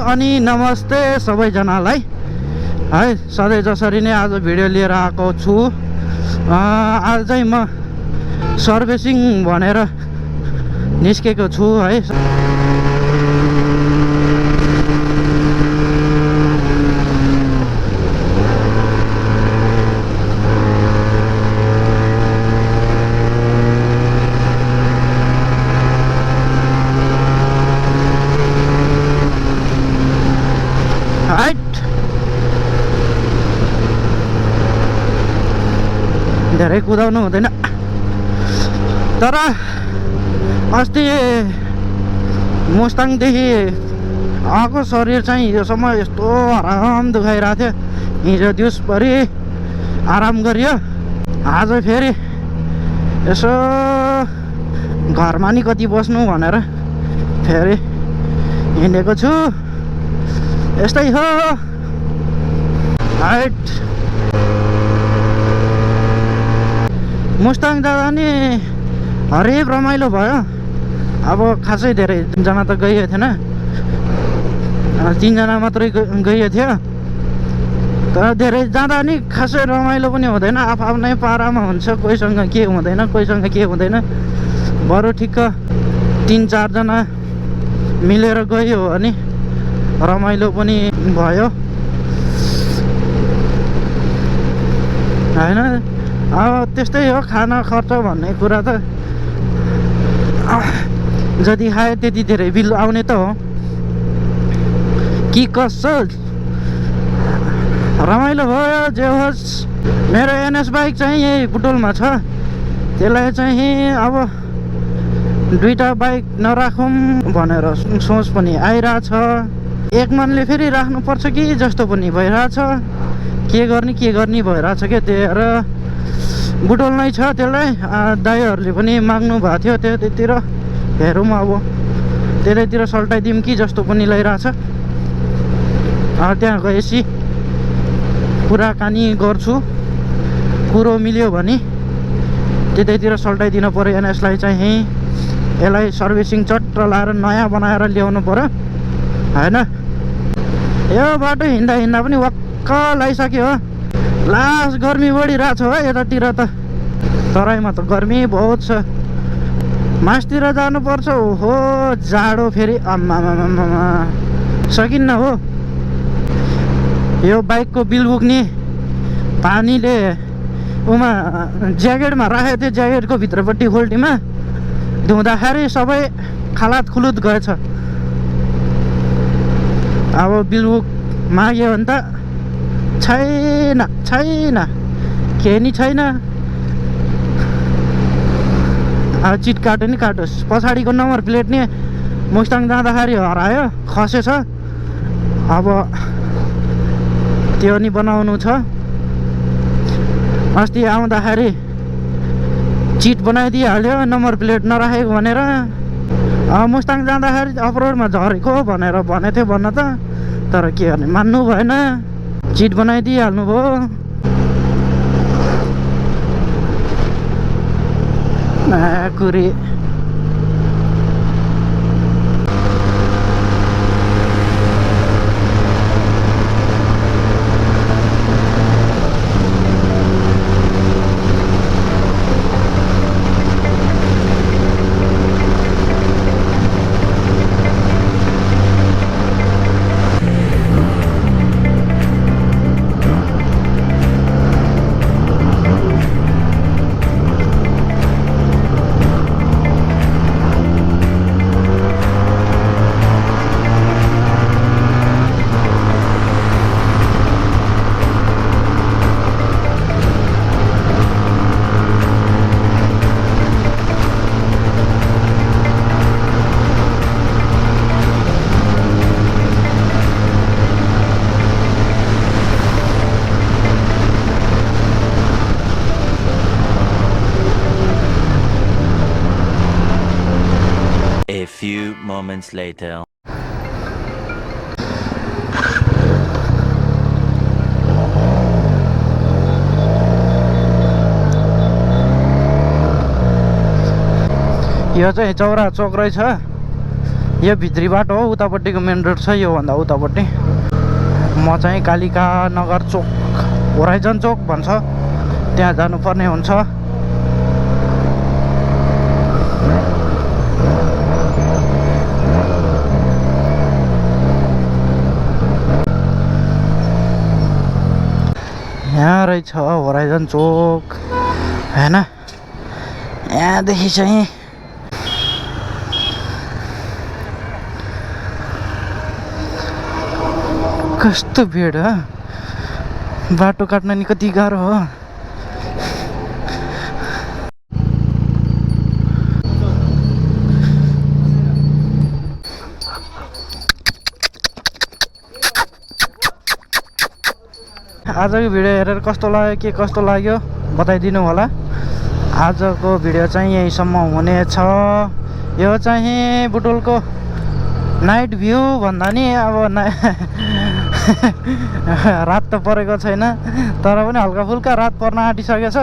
अनि नमस्ते सबैजनालाई है। सधैँ जसरी नै आज भिडियो लिएर आएको छु। आज चाहिँ म सर्भिसिङ भनेर निस्केको छु है। धेरै कुदाउनु हुँदैन, तर अस्ति मुस्ताङदेखि आएको शरीर चाहिँ हिजोसम्म यस्तो आराम दुखाइरहेको थियो। हिजो दिउँसभरि आराम गरियो, आज फेरि यसो घरमा नि कति बस्नु भनेर फेरि हिँडेको छु। यस्तै हो हाइट। मुस्ताङ जाँदा नि हरेक रमाइलो भयो। अब खासै धेरैजना त गइएको थिएन, 3 जना मात्रै गइएको थियो। तर धेरै जाँदा नि खासै रमाइलो पनि हुँदैन, आफ्नै पारामा हुन्छ। कोहीसँग के हुँदैन, कोहीसँग के हुँदैन। बरु ठिक्क 3-4 जना मिलेर गयो भने रमाइलो पनि भयो हैन। अब त्यस्तै हो खाना खर्च भन्ने कुरा त, जति खायो त्यति धेरै बिल आउने त हो। कि कसो रमाइलो भयो जे होस्। मेरो एनएस बाइक चाहिँ यही बुटोलमा छ। त्यसलाई चाहिँ अब 2टा बाइक नराखौँ भनेर सोच पनि आइरहेछ। एक मनले फेरि राख्नुपर्छ कि जस्तो पनि भइरहेछ। के गर्ने भइरहेछ क्या। त्यही बुटोल नै छ। त्यसलाई दाइहरूले पनि माग्नु भएको थियो। त्यतातिर हेरौँ अब त्यतैतिर सल्टाइदिउँ कि जस्तो पनि लागिरहेछ। त्यहाँ गएपछि कुराकानी गर्छु, कुरो मिल्यो भने त्यतैतिर सल्टाइदिनु पऱ्यो। एनएसलाई चाहिँ यसलाई सर्भिसिङ चट्ट लाएर नयाँ बनाएर ल्याउनु पऱ्यो हैन। यो बाटो हिँड्दा पनि वाक्क लागिसक्यो हो। लास्ट गर्मी बढिरहेछ हो यतातिर त। तराईमा त गर्मी बहुत छ। मासतिर जानुपर्छ। ओहो जाडो फेरि आम्मामामा सकिन्न हो। यो बाइकको बिल पुग्ने पानीले उमा ज्याकेटमा राखेको थियो, ज्याकेटको भित्रपट्टि होल्टीमा धुँदाखेरि सबै खालात खुलुत गएछ। अब बिल बुक माग्यो भने त छैन केही नि छैन। अब चिट काट्यो नि काटोस्। पछाडिको नम्बर प्लेट नि मुस्ताङ जाँदाखेरि हरायो, खसेछ। अब त्यो नि बनाउनु छ। अस्ति आउँदाखेरि चिट बनाइदिइहाल्यो नम्बर प्लेट नराखेको भनेर। मुस्ताङ जाँदाखेरि अफरोडमा झरेको भनेर भनेको थियो भन्न त, तर के गर्ने मान्नु भएन। चिट बनाइदिइहाल्नु भयो। कुरी moments later. यो चाहिँ चौरा चोक रहेछ यो भित्री बाटो हो उतापट्टिको मेन रोड छ योभन्दा उतापट्टि म चाहिँ कालिका नगर चोक होराइजन चोक भन्छ त्यहाँ जानुपर्ने हुन्छ यहाँ रहेछ होराइजन चोक हैन यहाँदेखि चाहिँ कस्तो भिड हो बाटो काट्न नि कति गाह्रो हो आजको भिडियो हेरेर कस्तो लाग्यो के कस्तो लाग्यो बताइदिनु होला आजको भिडियो चाहिँ यहीसम्म हुनेछ यो चाहिँ बुटुलको नाइट भ्यू भन्दा नि अब रात त परेको छैन तर पनि हल्का फुल्का रात पर्न आँटिसकेछ